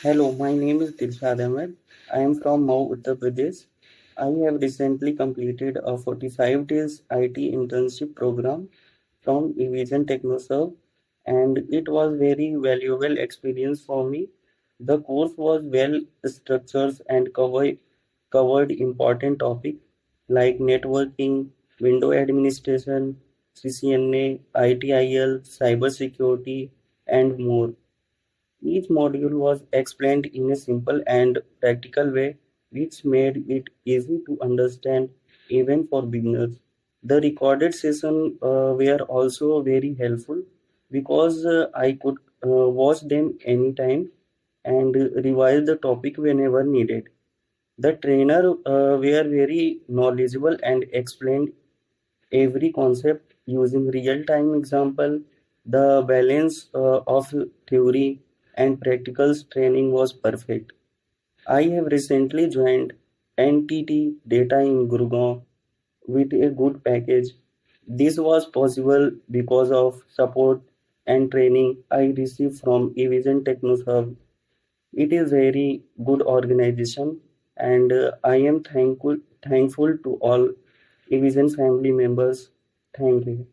Hello, my name is Dilshad Ahmed. I am from Mau, Uttar Pradesh. I have recently completed a 45 days IT internship program from Evision TechnoServe, and it was very valuable experience for me. The course was well structured and covered important topics like networking, window administration, CCNA, ITIL, cybersecurity, and more. Each module was explained in a simple and practical way, which made it easy to understand even for beginners. The recorded sessions were also very helpful because I could watch them anytime and revise the topic whenever needed. The trainer were very knowledgeable and explained every concept using real-time example. The balance of theory and practical training was perfect. I have recently joined NTT Data in Gurgaon with a good package. This was possible because of support and training I received from Evision TechnoServe. It is very good organization, and I am thankful to all Evision family members. Thank you.